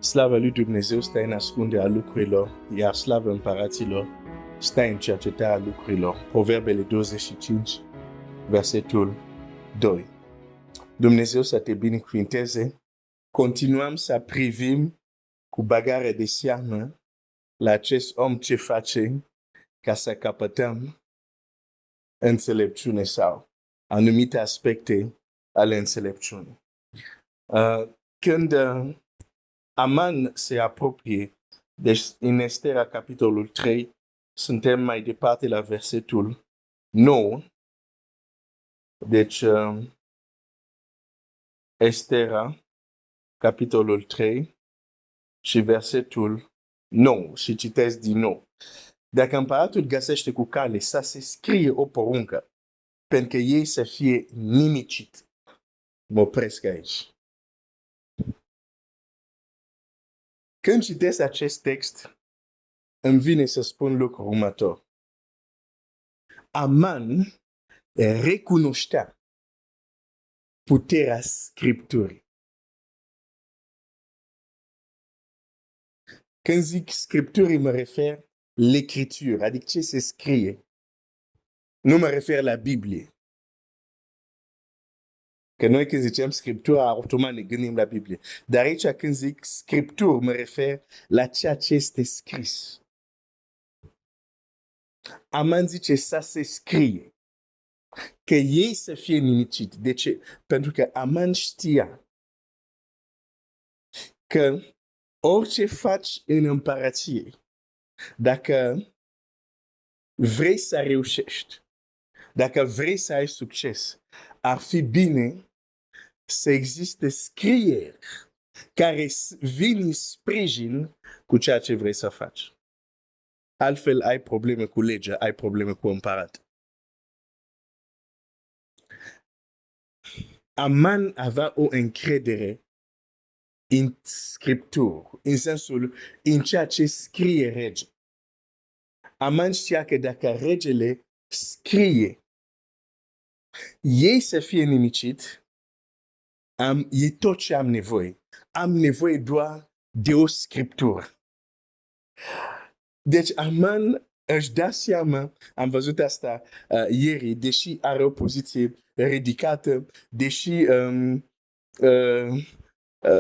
Slavă lui Dumnezeu stă în ascunde a lucrurilor, iar slavă împăraților stă în cercetarea lucrurilor. Proverbele 25, versetul 2. Dumnezeu să te binecuvinteze. Continuăm să privim cu bagare de seamă la acest om ce face ca să capătăm înțelepciune sau anumite aspecte ale înțelepciunii. Când Aman se apropie, deci în Estera, capitolul 3, suntem mai departe la versetul 9. Deci, Estera, capitolul 3 și versetul 9. Și citesc din nou. Dacă împăratul găsește cu cale să se scrie o poruncă pentru că ei să fie nimicit. Mă opresc aici. Când citesc acest text, îmi vine să spun lucrul următor. Aman recunoștea puterea Scripturii. Când zic Scripturii, mă refer l'Écriture, adică ce se scrie. Nu mă refer la Biblie. Că noi când zicem Scriptura, automat ne gândim la Biblie. Dar aici când zic Scripturi, mă refer la ceea ce este scris. Aman zice să se scrie. Că ei să fie nimicit. De ce? Pentru că Aman știa că orice faci în împărație, dacă vrei să reușești, dacă vrei să ai succes, ar fi bine să existe scrieri care vin în sprijin cu ceea ce vrei să faci. Altfel ai probleme cu legea, ai probleme cu împărat. Aman avea o încredere în Scriptură, în sensul în ceea ce scrie rege. Aman știa că dacă regele scrie ei să fie nimicit, e tot ce am nevoie. Am nevoie doar de o Scriptură. Deci Aman își dă seama, am văzut asta ieri, deși are o poziție ridicată, deși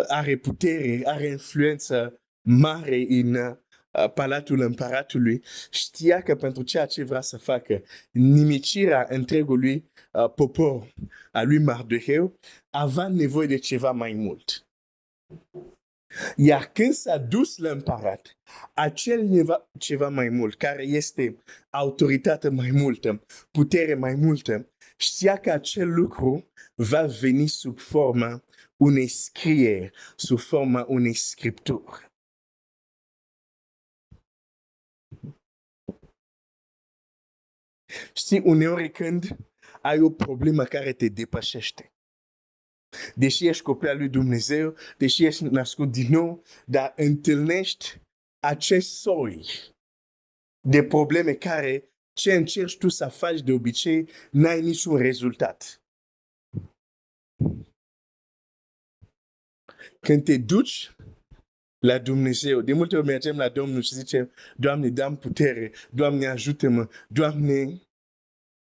are putere, are influență mare în palatul împăratului, știa că pentru ceea ce vrea să facă, nimicirea întregului popor a lui Mardoheu, avea nevoie de ceva mai mult. Iar când s-a dus la împărat, acel ceva mai mult, care este autoritate mai multă, putere mai multă, știa că acel lucru va veni sub forma unei scrieri, sub forma unei scripturi. Știi, uneori când ai o problemă care te depășește, deși ești copil al lui Dumnezeu, deși ești născut din nou, dar întâlnești acest soi de probleme care ce încerci tu să faci de obicei, n-ai niciun rezultat. Când te duci la Dumnezeu, de multe ori mergem la Domnul și zicem, Doamne, dă-mi putere, Doamne, ajută-mă, Doamne,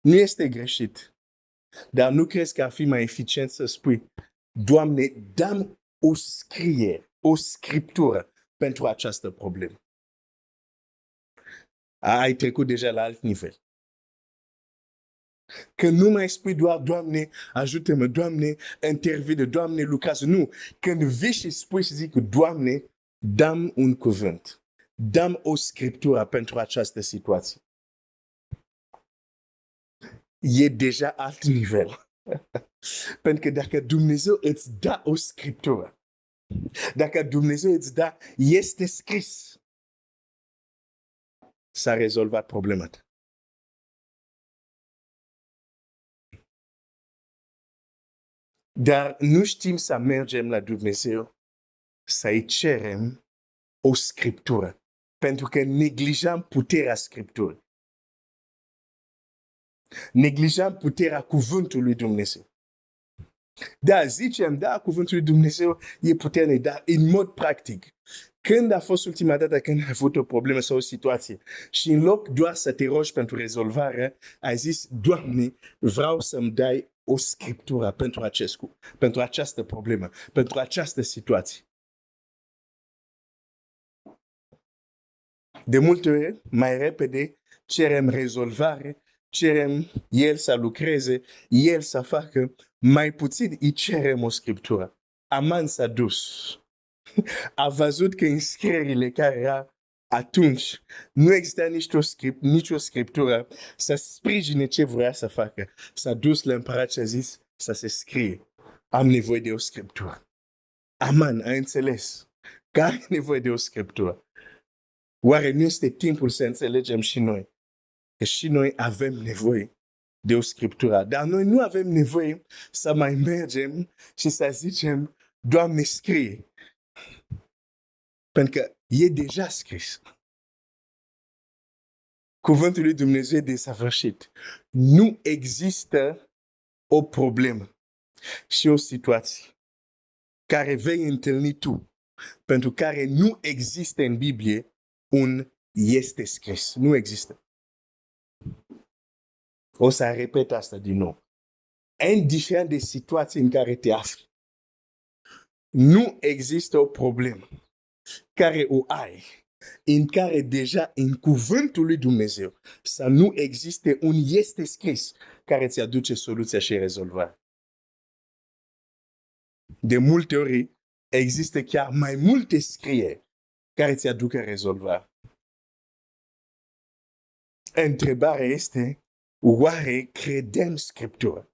nu este greșit. Dar nu crezi că ar fi mai eficient să spui, Doamne, dă-mi o scriere, o scriptură pentru această problemă. Ai trecut deja la alt nivel. Că nu mai spui doar, Doamne, ajută-mă, Doamne, intervine, Doamne, lucrează. Nu. Când vii și spui și zic, Doamne, dă-mi un cuvânt. Dă-mi o scriptură pentru această situație. E deja alt nivel. Pentru că dacă Dumnezeu îți dă o scriptură, dacă Dumnezeu îți dă, este scris, s-a rezolvat problema ta. Dar nu știm să mergem la Dumnezeu să-i cerem o scriptură, pentru că neglijăm puterea Scripturii. Neglijăm puterea cuvântului lui Dumnezeu. Da, zicem, da, cuvântul lui Dumnezeu e puternic, dar în mod practic. Când a fost ultima dată când ai avut o problemă sau o situație și în loc doar să te rogi pentru rezolvare, ai zis, Doamne, vreau să-mi dai o scriptură pentru această problemă, pentru această situație. De multe ori, mai repede, cerem rezolvare, cerem El să lucreze, El să facă, mai puțin îi cerem o scriptură. Aman s-a dus. A văzut că în scrierile care era atunci nu exista nicio scriptură să sprijine ce vrea să facă. S-a dus la împărat și a zis să se scrie. Am nevoie de o scriptură. Aman a înțeles că are nevoie de o scriptură. Oare nu este timpul să înțelegem și noi că și noi avem nevoie de o scriptură, dar noi nu avem nevoie să mai mergem și să zicem, Doamne, scrie. Pentru că e deja scris. Cuvântul lui Dumnezeu e desăvârșit. Nu există o problemă și o situație care vei întâlni tu, pentru care nu există în Biblie un este scris. Nu există. O să repet asta din nou. Indiferent de situații în care te afli, nu există o problemă care o ai, în care deja în cuvântul lui Dumnezeu să nu existe un este scris care ți aduce soluția și rezolvarea. De multe ori există chiar mai multe scrieri care ți aduc rezolvarea. Întrebarea este, oare credem Scriptura?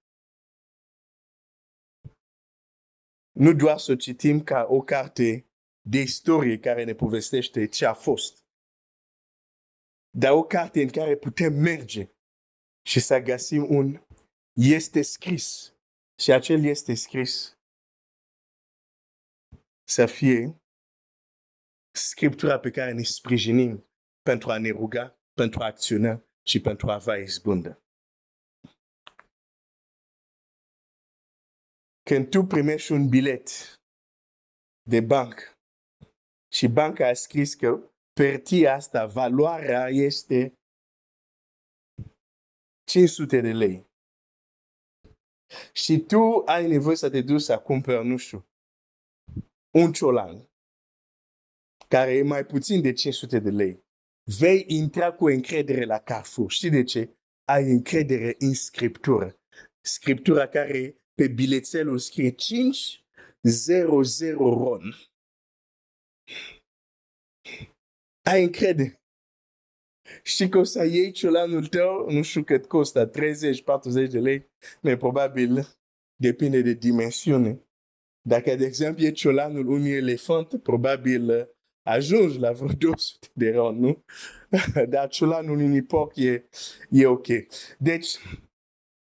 Nu doar să citim ca o carte de istorie care ne povestește ce a fost, dar o carte în care putem merge și să găsim un este scris. Și acel este scris să fie Scriptura pe care ne sprijinim pentru a ne ruga, pentru a acționa și pentru a avea izbândă. Când tu primești un bilet de bancă și banca a scris că per tia asta valoarea este 500 de lei și tu ai nevoie să te duci să cumperi, nu știu, un ciolan care e mai puțin de 500 de lei, vei intra cu încredere la Carrefour. Știi de ce? Ai încredere în Scriptură. Scriptura care pe bilețelul scrie 500 RON. Ai încredere. Știi că o să iei ciolanul tău, nu știu cât costă, 30-40 de lei, mai probabil depinde de dimensiune. Dacă, de exemplu, e ciolanul unui elefant, probabil ajungi la vreo 200 de RON, nu? Dar ciolanul unui porc e ok. Deci,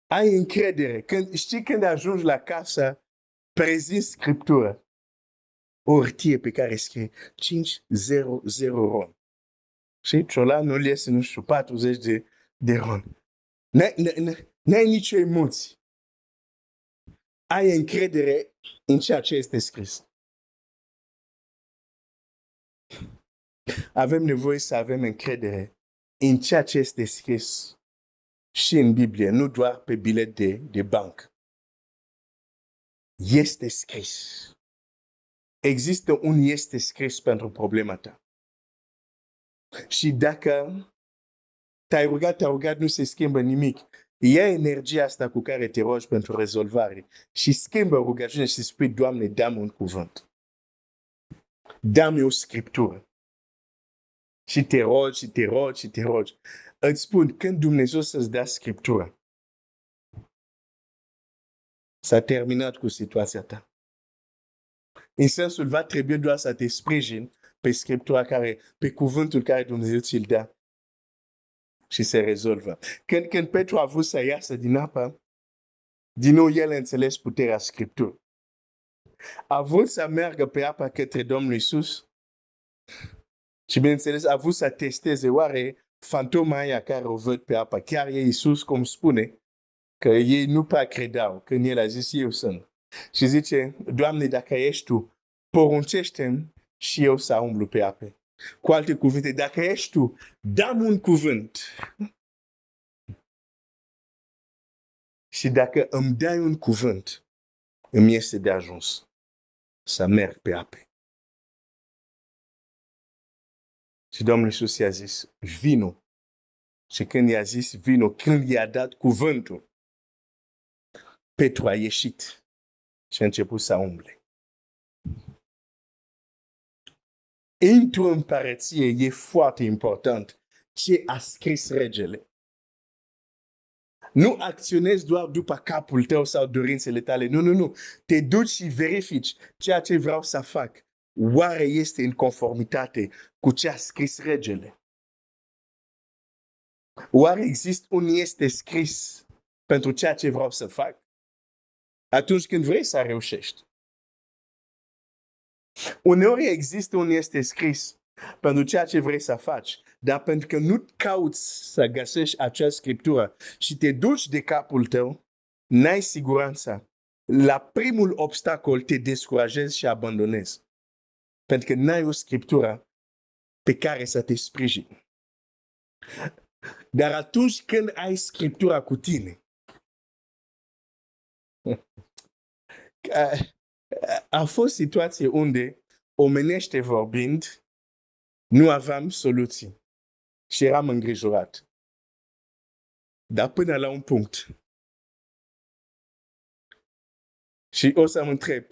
ai încredere. Știi când ajungi la casă, prezinți Scriptură. O hârtie pe care scrie 500 RON. Și ciolanul iese, nu știu, 40 de RON. N-ai nicio emoție. Ai încredere în ceea ce este scris. Avem nevoie să avem încredere în ceea ce este scris și în Biblie, nu doar pe bilet de bancă. Este scris. Există un este scris pentru problema ta. Și dacă te-ai rugat, nu se schimbă nimic. Ia energia asta cu care te rogi pentru rezolvare și schimbă rugăciunea și spui, Doamne, dă-mi un cuvânt. Dă-mi o scriptură. Și te rogi, și te rogi, și te rogi. Îți spun, când Dumnezeu să-ți dea scriptura, s-a terminat cu situația ta. În sensul, va trebui doar să te sprijini pe scriptura pe cuvântul care Dumnezeu ți-l dă și se rezolvă. Când Petru a vrut să iasă din apă, din nou el a înțeles puterea Scripturii. A vrut să meargă pe apă către Domnul Iisus și bineînțeles a vrut să testeze oare fantoma aia care o văd pe apă chiar e Iisus, cum spune, că ei nu prea credeau când el a zis eu sunt. și zice, Doamne, dacă ești Tu, poruncește-mi și eu să umblu pe ape. Cu alte cuvinte, dacă ești Tu, dă-mi un cuvânt. Și dacă îmi dai un cuvânt, îmi este de ajuns să merg pe ape. Și Domnul Iisus i-a zis, vino. Și când i-a zis vino, când i-a dat cuvântul, Petru a ieșit și a început să umble. Într-o împărăție e foarte important ce a scris regele. Nu acționezi doar după capul tău sau dorințele tale. Nu. Te duci și verifici ceea ce vreau să fac. Oare este în conformitate cu ce a scris regele? Oare există un este scris pentru ceea ce vreau să fac? Atunci când vrei să reușești. Uneori există un este scris pentru ceea ce vrei să faci, dar pentru că nu cauți să găsești acea scriptură și te duci de capul tău, n-ai siguranța. La primul obstacol te descurajezi și abandonezi. Pentru că n-ai o scriptură pe care să te sprijini. Dar atunci când ai scriptura cu tine, a fost situație unde, omenește vorbind, nu aveam soluții și eram îngrijorat. Dar până la un punct. Și o să mă întreb,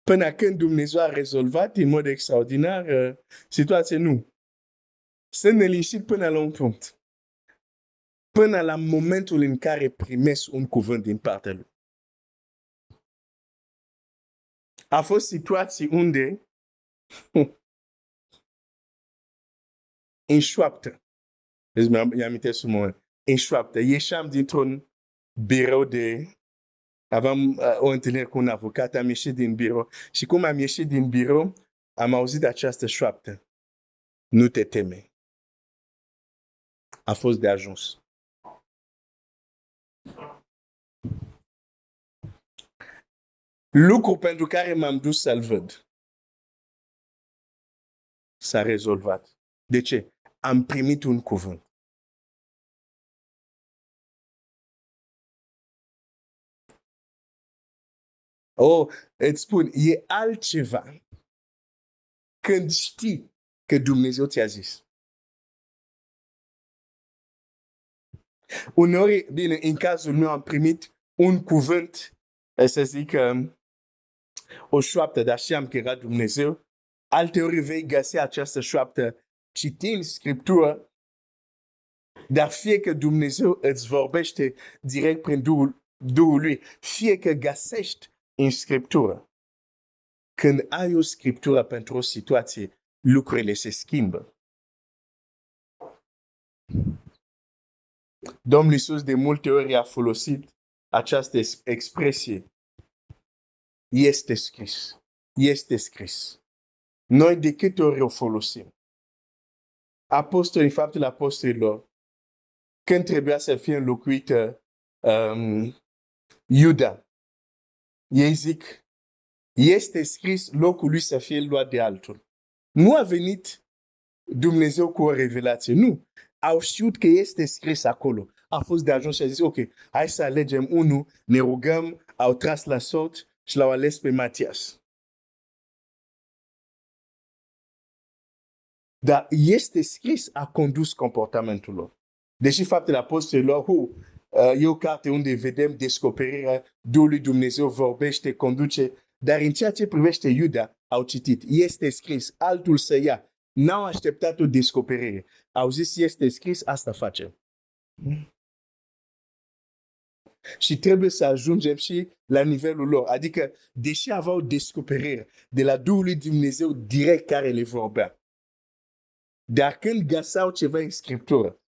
până când Dumnezeu a rezolvat în mod extraordinar situația, nu. Sunt neliniștit până la un punct. Până la momentul în care primesc un cuvânt din partea lui. A fost situații unde în șoaptă, mi-amintesc un moment, în șoaptă, ieșeam dintr-un birou aveam o întâlnire cu un avocat, am ieșit din birou și cum am ieșit din birou, am auzit această șoaptă. Nu te teme. A fost de ajuns. Lucru pentru care m-am dus să-l văd s-a rezolvat. De ce? Am primit un cuvânt. Îți spun, e altceva când știi că Dumnezeu ți-a zis. Uneori, bine, în cazul meu am primit un cuvânt, să zic, o șoaptă, dar știam că era Dumnezeu. Alteori vei găsi această șoaptă citind Scriptură, dar fie că Dumnezeu îți vorbește direct prin Duhul lui, fie că găsești în Scriptură. Când ai o Scriptură pentru o situație, lucrurile se schimbă. Domnul Iisus de multe ori a folosit această expresie. Este scris. Este scris. Noi de câte ori o folosim? Apostolii, faptul apostolilor, când trebuia să fie înlocuită Iuda, ei zic, este scris locul lui să fie luat de altul. Nu a venit Dumnezeu cu o revelație, nu. Au știut că este scris acolo. A fost de ajuns și a zis, ok, hai să alegem unul, ne rugăm, au tras la sort și l-au ales pe Matias. Dar este scris, a condus comportamentul lor. Deși faptele apostolilor, e o carte unde vedem descoperirea Duhului Dumnezeu vorbește, conduce, dar în ceea ce privește Iuda, au citit, este scris, altul să ia. N-au așteptat o descoperire. Au zis, este scris, asta facem. Și trebuie să ajungem și la nivelul lor. Adică, deși aveau descoperire de la Duhul lui Dumnezeu direct care le vorbea, dar când găseau ceva în Scriptură,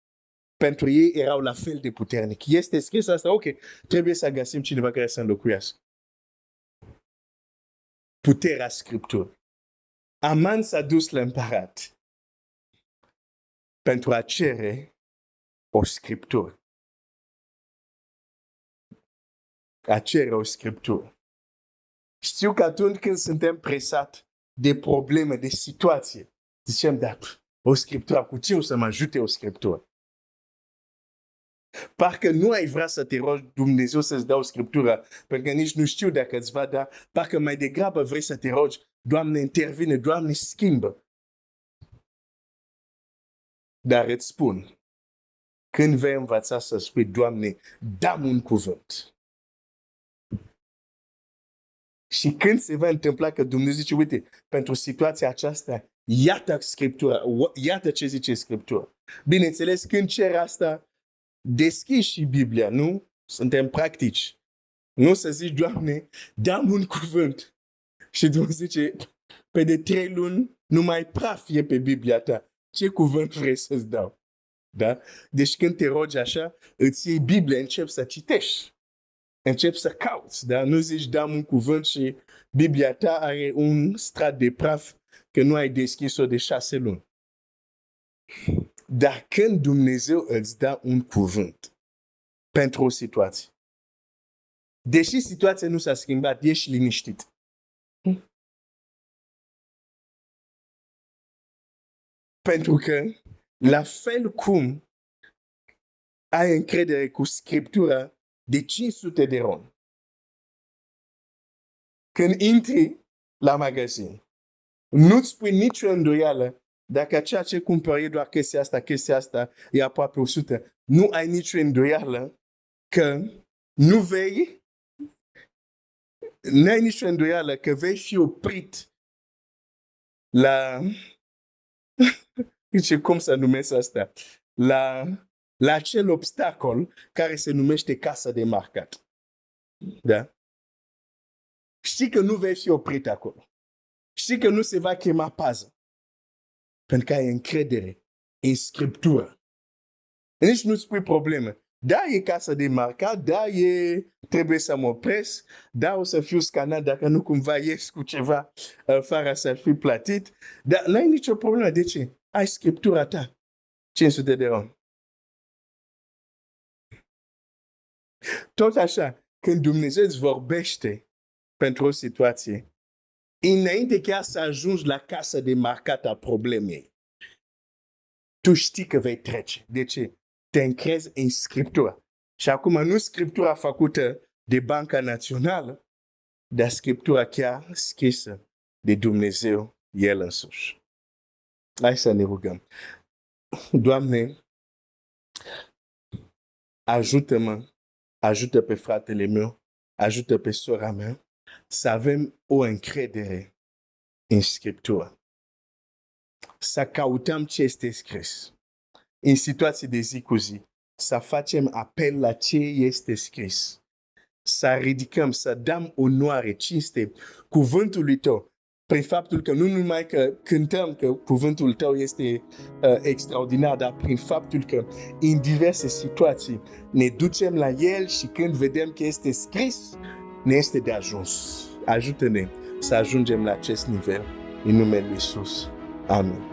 pentru ei erau la fel de puternic. Este scris asta, ok, trebuie să găsim cineva care să înlocuiască. Puterea Scripturii. Aman s-a dus la împărat pentru a cere o Scriptură. A cere o Scriptură. Știu că atunci când suntem presați de probleme, de situație, zicem, da, o scriptură, cu ce o să mă ajute o scriptură? Parcă nu ai vrea să te rogi Dumnezeu să-ți dea o scriptură, pentru că nici nu știu dacă îți va da, parcă mai degrabă vrei să te rogi, Doamne, intervine, Doamne, schimbă. Dar îți spun, când vei învăța să spui, Doamne, dă-mi un cuvânt. Și când se va întâmpla că Dumnezeu zice, uite, pentru situația aceasta, iată Scriptura, iată ce zice Scriptura. Bineînțeles, când cer asta, deschizi și Biblia, nu? Suntem practici. Nu să zici, Doamne, dă-mi un cuvânt. Și Dumnezeu zice, pe de 3 luni, numai praf e pe Biblia ta. Ce cuvânt vrei să-ți dau? Da? Deci când te rogi așa, îți iei Biblia, începi să citești. Începi să cauți, da? Nu zici, dă-mi un cuvânt și Biblia ta are un strat de praf că nu ai deschis-o de 6 luni. Dar când Dumnezeu îți dă un cuvânt pentru o situație, deși situația nu s-a schimbat, ești liniștit. Pentru că, la fel cum ai încredere cu Scriptura de 500 de ron, când intri la magazin, nu-ți pui nicio îndoială dacă ceea ce cumpări e doar chestia asta e aproape 100. Nu ai nicio îndoială că n-ai nicio îndoială că vei fi oprit la cum să numesc asta? La acel obstacol care se numește casa de marcat. Da? Știi că nu vei fi oprit acolo. Știi că nu se va chema pază. Pentru că ai încredere în Scriptură. Nici nu-ți pui probleme. Da, e casa de marcat, da, trebuie să mă opresc, da, o să fiu scanat dacă nu cumva ies cu ceva fără să fi plătit, dar n-ai nicio problemă. De ce? Ai Scriptura ta. 500 de ron. Tot așa, când Dumnezeu îți vorbește pentru o situație, înainte chiar să ajungi la casa de marcat a problemei, tu știi că vei trece. De ce? Te încrezi în Scriptura. Și acum nu Scriptura făcută de Banca Națională, dar Scriptura chiar scrisă de Dumnezeu El însuși. Hai să ne rugăm. Doamne, ajută-mă, ajută pe fratele meu, ajută pe sora mea să avem o încredere în Scriptură. Să căutăm ce este scris. În situații de zi cu zi, să facem apel la ce este scris. Să ridicăm, să dăm onoare, cinste cuvântului Tău, prin faptul că nu numai că cântăm că cuvântul Tău este extraordinar, dar prin faptul că în diverse situații ne ducem la El și când vedem că este scris, ne este de ajuns. Ajută-ne să ajungem la acest nivel în numele Lui Iisus. Amin.